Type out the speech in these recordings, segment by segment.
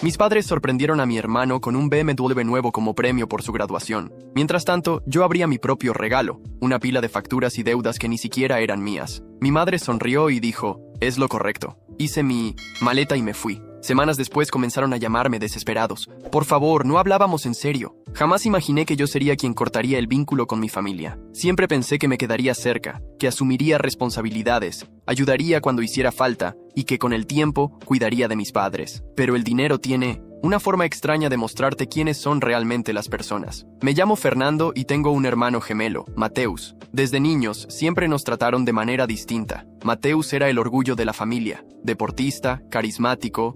Mis padres sorprendieron a mi hermano con un BMW nuevo como premio por su graduación. Mientras tanto, yo abría mi propio regalo, una pila de facturas y deudas que ni siquiera eran mías. Mi madre sonrió y dijo, es lo correcto. Hice mi maleta y me fui. Semanas después comenzaron a llamarme desesperados. Por favor, no hablábamos en serio. Jamás imaginé que yo sería quien cortaría el vínculo con mi familia. Siempre pensé que me quedaría cerca, que asumiría responsabilidades, ayudaría cuando hiciera falta y que con el tiempo cuidaría de mis padres. Pero el dinero tiene una forma extraña de mostrarte quiénes son realmente las personas. Me llamo Fernando y tengo un hermano gemelo, Mateus. Desde niños siempre nos trataron de manera distinta. Mateus era el orgullo de la familia, deportista, carismático,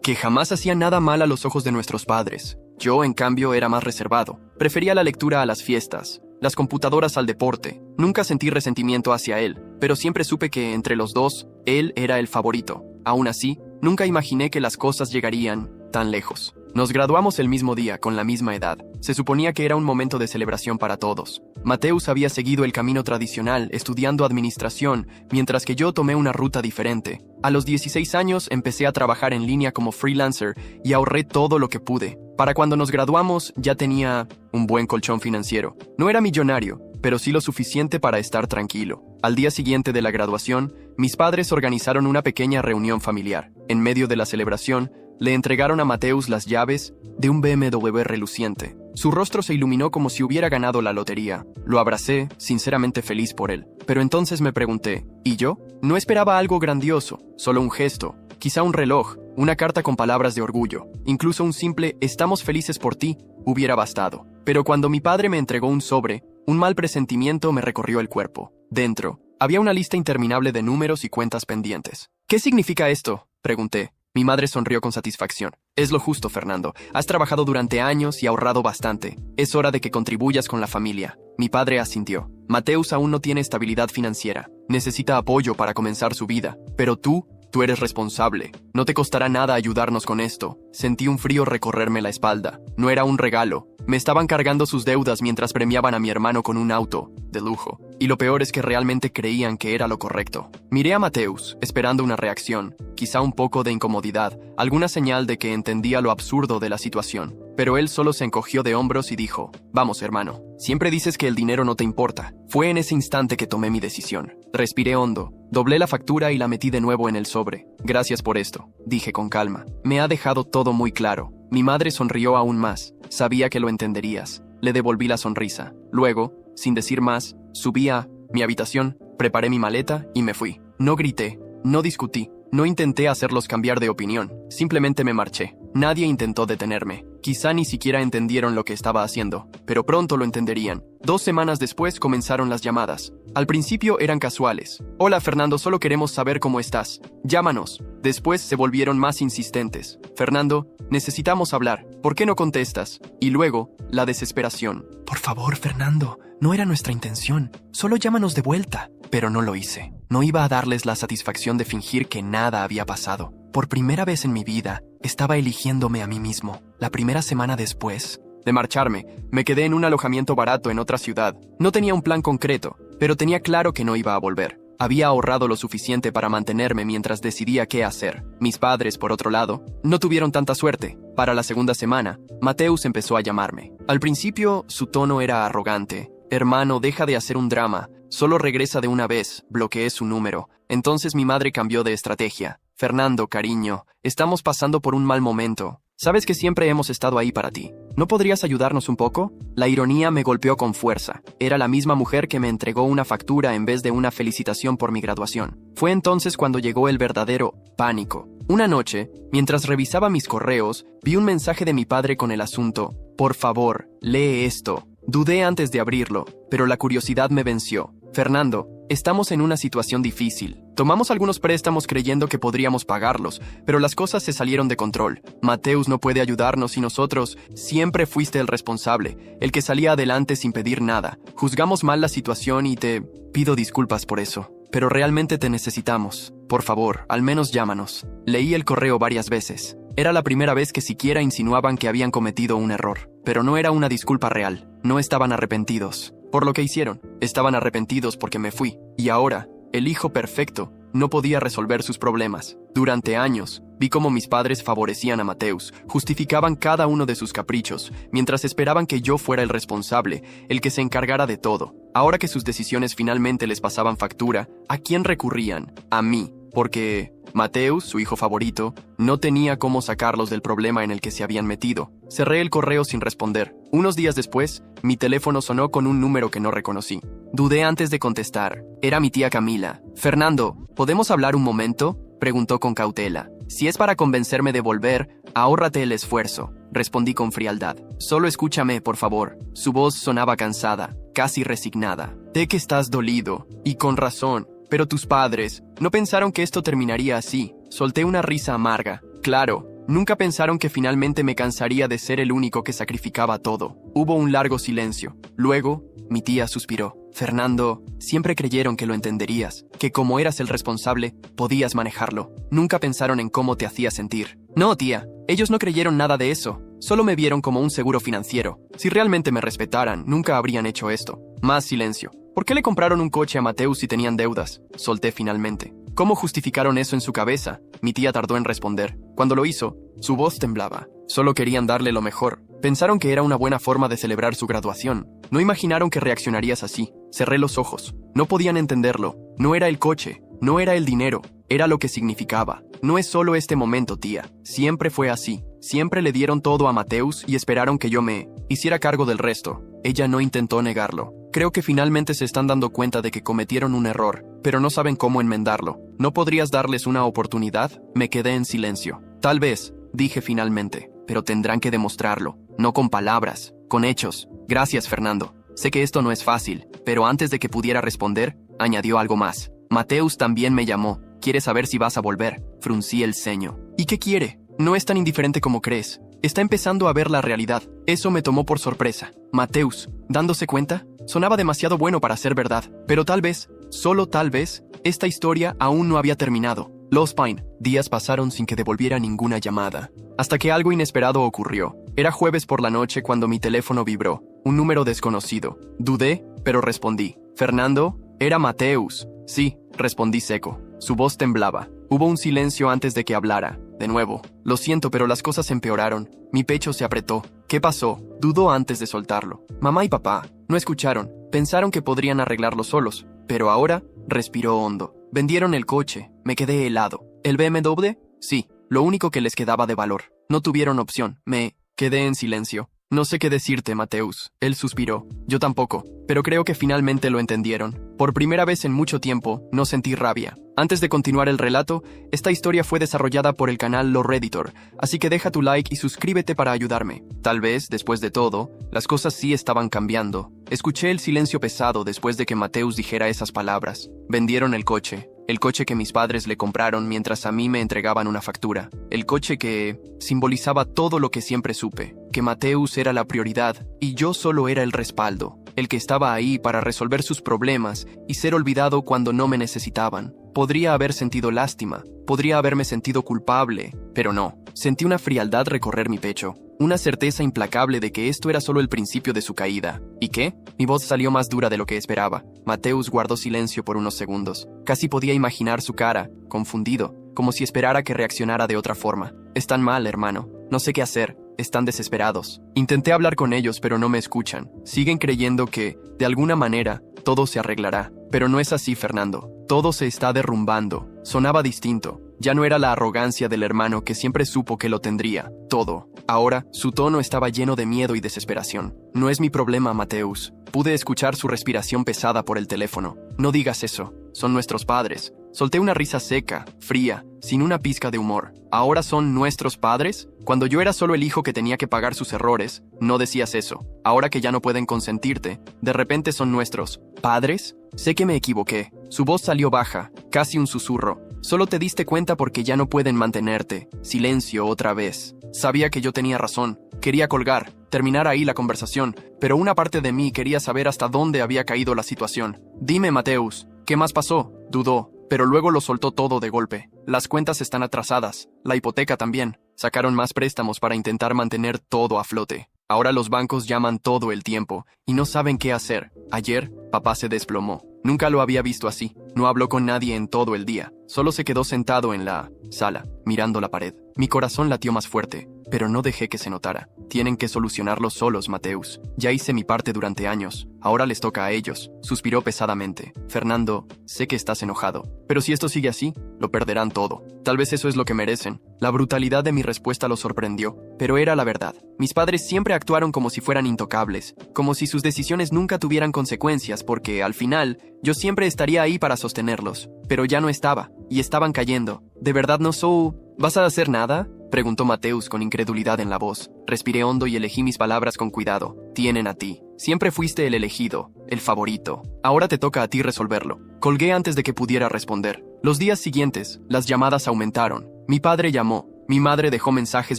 que jamás hacía nada mal a los ojos de nuestros padres. Yo, en cambio, era más reservado. Prefería la lectura a las fiestas, las computadoras al deporte. Nunca sentí resentimiento hacia él, pero siempre supe que, entre los dos, él era el favorito. Aún así, nunca imaginé que las cosas llegarían tan lejos. Nos graduamos el mismo día, con la misma edad. Se suponía que era un momento de celebración para todos. Mateus había seguido el camino tradicional, estudiando administración, mientras que yo tomé una ruta diferente. A los 16 años empecé a trabajar en línea como freelancer y ahorré todo lo que pude. Para cuando nos graduamos ya tenía un buen colchón financiero. No era millonario, pero sí lo suficiente para estar tranquilo. Al día siguiente de la graduación, mis padres organizaron una pequeña reunión familiar. En medio de la celebración, le entregaron a Mateus las llaves de un BMW reluciente. Su rostro se iluminó como si hubiera ganado la lotería. Lo abracé, sinceramente feliz por él. Pero entonces me pregunté, ¿y yo? No esperaba algo grandioso, solo un gesto, quizá un reloj, una carta con palabras de orgullo. Incluso un simple «estamos felices por ti» hubiera bastado. Pero cuando mi padre me entregó un sobre, un mal presentimiento me recorrió el cuerpo. Dentro, había una lista interminable de números y cuentas pendientes. ¿Qué significa esto?, pregunté. Mi madre sonrió con satisfacción. Es lo justo, Fernando. Has trabajado durante años y ahorrado bastante. Es hora de que contribuyas con la familia. Mi padre asintió. Mateus aún no tiene estabilidad financiera. Necesita apoyo para comenzar su vida. Pero tú eres responsable. No te costará nada ayudarnos con esto. Sentí un frío recorrerme la espalda. No era un regalo. Me estaban cargando sus deudas mientras premiaban a mi hermano con un auto de lujo. Y lo peor es que realmente creían que era lo correcto. Miré a Mateus, esperando una reacción, quizá un poco de incomodidad, alguna señal de que entendía lo absurdo de la situación. Pero él solo se encogió de hombros y dijo, «Vamos, hermano, siempre dices que el dinero no te importa». Fue en ese instante que tomé mi decisión. Respiré hondo, doblé la factura y la metí de nuevo en el sobre. «Gracias por esto», dije con calma. «Me ha dejado todo muy claro». Mi madre sonrió aún más. Sabía que lo entenderías. Le devolví la sonrisa. Luego, sin decir más, subí a mi habitación, preparé mi maleta y me fui. No grité, no discutí, no intenté hacerlos cambiar de opinión. Simplemente me marché. Nadie intentó detenerme. Quizá ni siquiera entendieron lo que estaba haciendo, pero pronto lo entenderían. 2 semanas después comenzaron las llamadas. Al principio eran casuales. «Hola, Fernando, solo queremos saber cómo estás. Llámanos». Después se volvieron más insistentes. «Fernando, necesitamos hablar. ¿Por qué no contestas?» Y luego, la desesperación. «Por favor, Fernando, no era nuestra intención. Solo llámanos de vuelta». Pero no lo hice. No iba a darles la satisfacción de fingir que nada había pasado. Por primera vez en mi vida, estaba eligiéndome a mí mismo. La primera semana después de marcharme, me quedé en un alojamiento barato en otra ciudad. No tenía un plan concreto, pero tenía claro que no iba a volver. Había ahorrado lo suficiente para mantenerme mientras decidía qué hacer. Mis padres, por otro lado, no tuvieron tanta suerte. Para la segunda semana, Mateus empezó a llamarme. Al principio, su tono era arrogante. «Hermano, deja de hacer un drama. Solo regresa de una vez», bloqueé su número. Entonces mi madre cambió de estrategia. «Fernando, cariño, estamos pasando por un mal momento. Sabes que siempre hemos estado ahí para ti. ¿No podrías ayudarnos un poco?». La ironía me golpeó con fuerza. Era la misma mujer que me entregó una factura en vez de una felicitación por mi graduación. Fue entonces cuando llegó el verdadero pánico. Una noche, mientras revisaba mis correos, vi un mensaje de mi padre con el asunto: «Por favor, lee esto». Dudé antes de abrirlo, pero la curiosidad me venció. «Fernando, estamos en una situación difícil. Tomamos algunos préstamos creyendo que podríamos pagarlos, pero las cosas se salieron de control. Mateus no puede ayudarnos y nosotros siempre fuiste el responsable, el que salía adelante sin pedir nada. Juzgamos mal la situación y te pido disculpas por eso. Pero realmente te necesitamos. Por favor, al menos llámanos». Leí el correo varias veces. Era la primera vez que siquiera insinuaban que habían cometido un error. Pero no era una disculpa real. No estaban arrepentidos por lo que hicieron. Estaban arrepentidos porque me fui. Y ahora, el hijo perfecto no podía resolver sus problemas. Durante años, vi cómo mis padres favorecían a Mateus, justificaban cada uno de sus caprichos, mientras esperaban que yo fuera el responsable, el que se encargara de todo. Ahora que sus decisiones finalmente les pasaban factura, ¿a quién recurrían? A mí, porque Mateus, su hijo favorito, no tenía cómo sacarlos del problema en el que se habían metido. Cerré el correo sin responder. Unos días después, mi teléfono sonó con un número que no reconocí. Dudé antes de contestar. Era mi tía Camila. «Fernando, ¿podemos hablar un momento?», preguntó con cautela. «Si es para convencerme de volver, ahórrate el esfuerzo», respondí con frialdad. «Solo escúchame, por favor». Su voz sonaba cansada, casi resignada. «Sé que estás dolido, y con razón. Pero tus padres no pensaron que esto terminaría así». Solté una risa amarga. Claro, nunca pensaron que finalmente me cansaría de ser el único que sacrificaba todo. Hubo un largo silencio. Luego, mi tía suspiró. «Fernando, siempre creyeron que lo entenderías, que como eras el responsable, podías manejarlo. Nunca pensaron en cómo te hacía sentir». «No, tía, ellos no creyeron nada de eso. Solo me vieron como un seguro financiero. Si realmente me respetaran, nunca habrían hecho esto». Más silencio. «¿Por qué le compraron un coche a Mateus si tenían deudas?», solté finalmente. «¿Cómo justificaron eso en su cabeza?». Mi tía tardó en responder. Cuando lo hizo, su voz temblaba. Solo querían darle lo mejor. Pensaron que era una buena forma de celebrar su graduación. No imaginaron que reaccionarías así. Cerré los ojos. No podían entenderlo. No era el coche, no era el dinero, era lo que significaba. No es solo este momento, tía. Siempre fue así. Siempre le dieron todo a Mateus y esperaron que yo me hiciera cargo del resto. Ella no intentó negarlo. Creo que finalmente se están dando cuenta de que cometieron un error, pero no saben cómo enmendarlo. ¿No podrías darles una oportunidad? Me quedé en silencio. Tal vez, dije finalmente, pero tendrán que demostrarlo. No con palabras, con hechos. Gracias, Fernando. Sé que esto no es fácil, pero antes de que pudiera responder, añadió algo más. Mateus también me llamó. Quiere saber si vas a volver. Fruncí el ceño. ¿Y qué quiere? No es tan indiferente como crees. Está empezando a ver la realidad. Eso me tomó por sorpresa. Mateus, dándose cuenta, sonaba demasiado bueno para ser verdad. Pero tal vez, solo tal vez, esta historia aún no había terminado. Los Pine. Días pasaron sin que devolviera ninguna llamada. Hasta que algo inesperado ocurrió. Era jueves por la noche cuando mi teléfono vibró. Un número desconocido. Dudé, pero respondí. «¿Fernando?» «Era Mateus». «Sí», respondí seco. Su voz temblaba. Hubo un silencio antes de que hablara. De nuevo. «Lo siento, pero las cosas empeoraron». Mi pecho se apretó. «¿Qué pasó?». Dudó antes de soltarlo. «Mamá y papá no escucharon. Pensaron que podrían arreglarlo solos. Pero ahora», respiró hondo. «Vendieron el coche». Me quedé helado. «¿El BMW?» «Sí, lo único que les quedaba de valor. No tuvieron opción». Me quedé en silencio. «No sé qué decirte, Mateus». Él suspiró. «Yo tampoco, pero creo que finalmente lo entendieron». Por primera vez en mucho tiempo, no sentí rabia. Antes de continuar el relato, esta historia fue desarrollada por el canal Lo Redditor, así que deja tu like y suscríbete para ayudarme. Tal vez, después de todo, las cosas sí estaban cambiando. Escuché el silencio pesado después de que Mateus dijera esas palabras. Vendieron el coche. El coche que mis padres le compraron mientras a mí me entregaban una factura. El coche que simbolizaba todo lo que siempre supe, que Mateus era la prioridad y yo solo era el respaldo, el que estaba ahí para resolver sus problemas y ser olvidado cuando no me necesitaban. Podría haber sentido lástima, podría haberme sentido culpable, pero no. Sentí una frialdad recorrer mi pecho, una certeza implacable de que esto era solo el principio de su caída. ¿Y qué? Mi voz salió más dura de lo que esperaba. Mateus guardó silencio por unos segundos. Casi podía imaginar su cara, confundido, como si esperara que reaccionara de otra forma. «Están mal, hermano. No sé qué hacer. Están desesperados». Intenté hablar con ellos, pero no me escuchan. Siguen creyendo que, de alguna manera, todo se arreglará. Pero no es así, Fernando. Todo se está derrumbando. Sonaba distinto. Ya no era la arrogancia del hermano que siempre supo que lo tendría. Todo. Ahora, su tono estaba lleno de miedo y desesperación. «No es mi problema, Mateus». Pude escuchar su respiración pesada por el teléfono. «No digas eso. Son nuestros padres». Solté una risa seca, fría, sin una pizca de humor. ¿Ahora son nuestros padres? Cuando yo era solo el hijo que tenía que pagar sus errores, no decías eso. Ahora que ya no pueden consentirte, de repente son nuestros padres. Sé que me equivoqué. Su voz salió baja, casi un susurro. Solo te diste cuenta porque ya no pueden mantenerte. Silencio otra vez. Sabía que yo tenía razón. Quería colgar, terminar ahí la conversación, pero una parte de mí quería saber hasta dónde había caído la situación. «Dime, Mateus, ¿qué más pasó?». Dudó, pero luego lo soltó todo de golpe. «Las cuentas están atrasadas, la hipoteca también. Sacaron más préstamos para intentar mantener todo a flote. Ahora los bancos llaman todo el tiempo y no saben qué hacer. Ayer, papá se desplomó. Nunca lo había visto así. No habló con nadie en todo el día. Solo se quedó sentado en la sala, mirando la pared. Mi corazón latió más fuerte, pero no dejé que se notara. Tienen que solucionarlo solos, Mateus. Ya hice mi parte durante años. Ahora les toca a ellos. Suspiró pesadamente. Fernando, sé que estás enojado, pero si esto sigue así, lo perderán todo. Tal vez eso es lo que merecen. La brutalidad de mi respuesta lo sorprendió, pero era la verdad. Mis padres siempre actuaron como si fueran intocables, como si sus decisiones nunca tuvieran consecuencias, porque, al final, yo siempre estaría ahí para sostenerlos. Pero ya no estaba, y estaban cayendo. ¿De verdad no soy? ¿Vas a hacer nada?, preguntó Mateus con incredulidad en la voz. Respiré hondo y elegí mis palabras con cuidado. Tienen a ti. Siempre fuiste el elegido, el favorito. Ahora te toca a ti resolverlo. Colgué antes de que pudiera responder. Los días siguientes, las llamadas aumentaron. Mi padre llamó. Mi madre dejó mensajes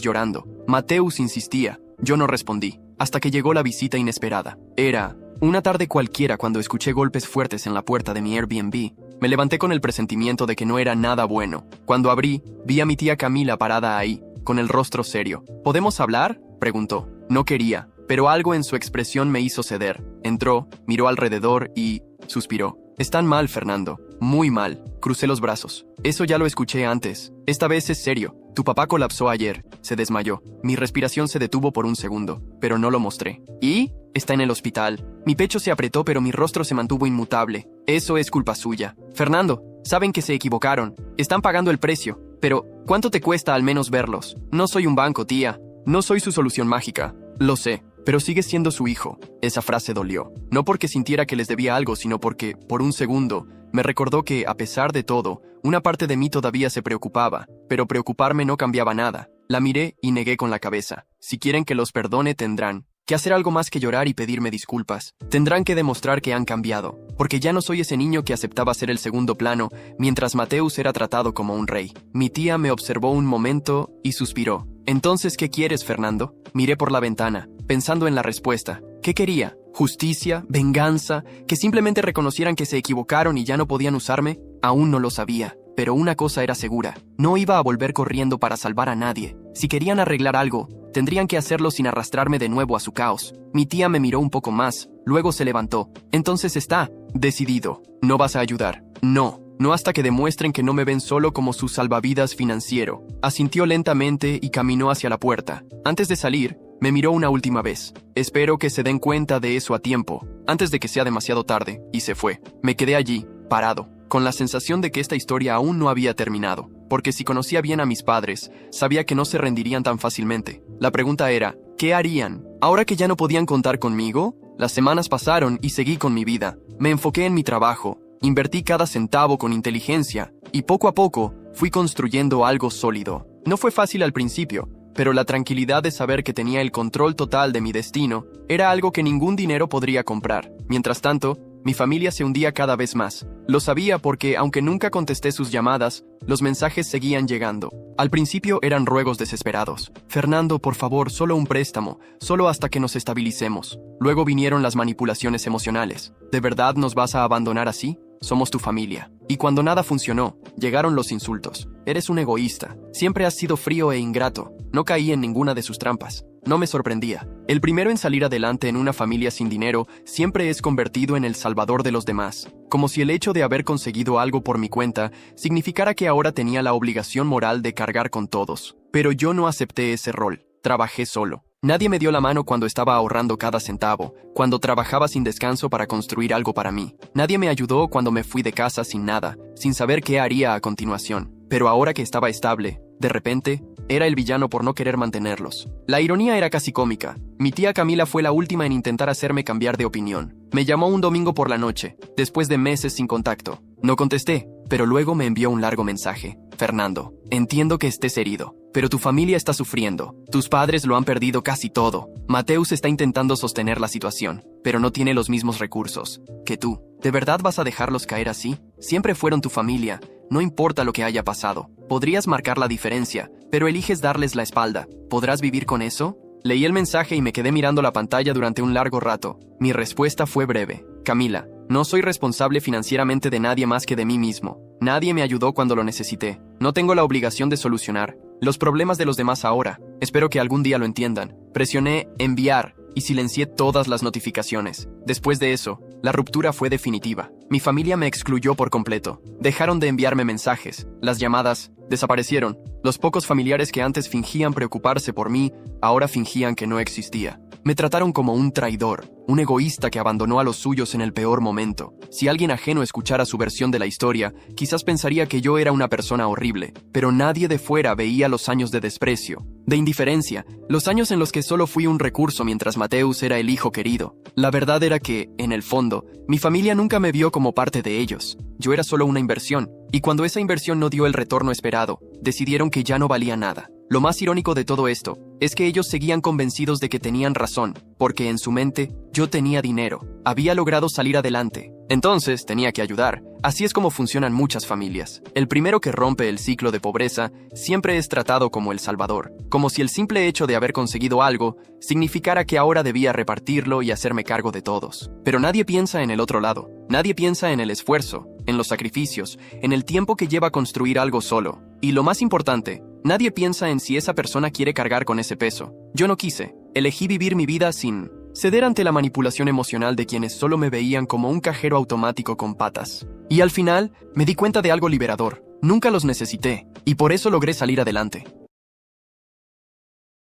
llorando. Mateus insistía. Yo no respondí, hasta que llegó la visita inesperada. Era una tarde cualquiera cuando escuché golpes fuertes en la puerta de mi Airbnb. Me levanté con el presentimiento de que no era nada bueno. Cuando abrí, vi a mi tía Camila parada ahí, con el rostro serio. ¿Podemos hablar?, preguntó. No quería, pero algo en su expresión me hizo ceder. Entró, miró alrededor y suspiró. Están mal, Fernando. Muy mal. Crucé los brazos. Eso ya lo escuché antes. Esta vez es serio. Tu papá colapsó ayer. Se desmayó. Mi respiración se detuvo por un segundo, pero no lo mostré. ¿Y? Está en el hospital. Mi pecho se apretó, pero mi rostro se mantuvo inmutable. Eso es culpa suya. Fernando, saben que se equivocaron. Están pagando el precio. Pero, ¿cuánto te cuesta al menos verlos? No soy un banco, tía. No soy su solución mágica. Lo sé. Pero sigues siendo su hijo. Esa frase dolió. No porque sintiera que les debía algo, sino porque, por un segundo, me recordó que, a pesar de todo, una parte de mí todavía se preocupaba, pero preocuparme no cambiaba nada. La miré y negué con la cabeza. Si quieren que los perdone, tendrán que hacer algo más que llorar y pedirme disculpas. Tendrán que demostrar que han cambiado, porque ya no soy ese niño que aceptaba ser el segundo plano, mientras Mateus era tratado como un rey. Mi tía me observó un momento y suspiró. ¿Entonces qué quieres, Fernando? Miré por la ventana, pensando en la respuesta. ¿Qué quería? ¿Justicia? ¿Venganza? ¿Que simplemente reconocieran que se equivocaron y ya no podían usarme? Aún no lo sabía. Pero una cosa era segura, no iba a volver corriendo para salvar a nadie. Si querían arreglar algo, tendrían que hacerlo sin arrastrarme de nuevo a su caos. Mi tía me miró un poco más, luego se levantó. Entonces está decidido. No vas a ayudar. No hasta que demuestren que no me ven solo como su salvavidas financiero. Asintió lentamente y caminó hacia la puerta. Antes de salir, me miró una última vez. Espero que se den cuenta de eso a tiempo, antes de que sea demasiado tarde, y se fue. Me quedé allí, parado, con la sensación de que esta historia aún no había terminado, porque si conocía bien a mis padres, sabía que no se rendirían tan fácilmente. La pregunta era, ¿qué harían? ¿Ahora que ya no podían contar conmigo? Las semanas pasaron y seguí con mi vida. Me enfoqué en mi trabajo, invertí cada centavo con inteligencia, y poco a poco fui construyendo algo sólido. No fue fácil al principio, pero la tranquilidad de saber que tenía el control total de mi destino era algo que ningún dinero podría comprar. Mientras tanto, mi familia se hundía cada vez más. Lo sabía porque, aunque nunca contesté sus llamadas, los mensajes seguían llegando. Al principio eran ruegos desesperados. Fernando, por favor, solo un préstamo, solo hasta que nos estabilicemos. Luego vinieron las manipulaciones emocionales. ¿De verdad nos vas a abandonar así? Somos tu familia. Y cuando nada funcionó, llegaron los insultos. Eres un egoísta. Siempre has sido frío e ingrato. No caí en ninguna de sus trampas. No me sorprendía. El primero en salir adelante en una familia sin dinero siempre es convertido en el salvador de los demás, como si el hecho de haber conseguido algo por mi cuenta significara que ahora tenía la obligación moral de cargar con todos. Pero yo no acepté ese rol. Trabajé solo. Nadie me dio la mano cuando estaba ahorrando cada centavo, cuando trabajaba sin descanso para construir algo para mí. Nadie me ayudó cuando me fui de casa sin nada, sin saber qué haría a continuación. Pero ahora que estaba estable, de repente, era el villano por no querer mantenerlos. La ironía era casi cómica. Mi tía Camila fue la última en intentar hacerme cambiar de opinión. Me llamó un domingo por la noche, después de meses sin contacto. No contesté, pero luego me envió un largo mensaje. Fernando, entiendo que estés herido, pero tu familia está sufriendo. Tus padres lo han perdido casi todo. Mateus está intentando sostener la situación, pero no tiene los mismos recursos que tú. ¿De verdad vas a dejarlos caer así? Siempre fueron tu familia. No importa lo que haya pasado. Podrías marcar la diferencia, pero eliges darles la espalda. ¿Podrás vivir con eso? Leí el mensaje y me quedé mirando la pantalla durante un largo rato. Mi respuesta fue breve. Camila, no soy responsable financieramente de nadie más que de mí mismo. Nadie me ayudó cuando lo necesité. No tengo la obligación de solucionar los problemas de los demás ahora. Espero que algún día lo entiendan. Presioné enviar y silencié todas las notificaciones. Después de eso, La ruptura fue definitiva. Mi familia me excluyó por completo. Dejaron de enviarme mensajes. Las llamadas desaparecieron. Los pocos familiares que antes fingían preocuparse por mí, ahora fingían que no existía. Me trataron como un traidor, un egoísta que abandonó a los suyos en el peor momento. Si alguien ajeno escuchara su versión de la historia, quizás pensaría que yo era una persona horrible, pero nadie de fuera veía los años de desprecio, de indiferencia, los años en los que solo fui un recurso mientras Mateus era el hijo querido. La verdad era que, en el fondo, mi familia nunca me vio como parte de ellos. Yo era solo una inversión, y cuando esa inversión no dio el retorno esperado, decidieron que ya no valía nada. Lo más irónico de todo esto es que ellos seguían convencidos de que tenían razón, porque en su mente yo tenía dinero, había logrado salir adelante. Entonces tenía que ayudar. Así es como funcionan muchas familias. El primero que rompe el ciclo de pobreza siempre es tratado como el salvador, como si el simple hecho de haber conseguido algo significara que ahora debía repartirlo y hacerme cargo de todos. Pero nadie piensa en el otro lado. Nadie piensa en el esfuerzo, en los sacrificios, en el tiempo que lleva construir algo solo. Y lo más importante, nadie piensa en si esa persona quiere cargar con ese peso. Yo no quise. Elegí vivir mi vida sin ceder ante la manipulación emocional de quienes solo me veían como un cajero automático con patas. Y al final, me di cuenta de algo liberador. Nunca los necesité, y por eso logré salir adelante.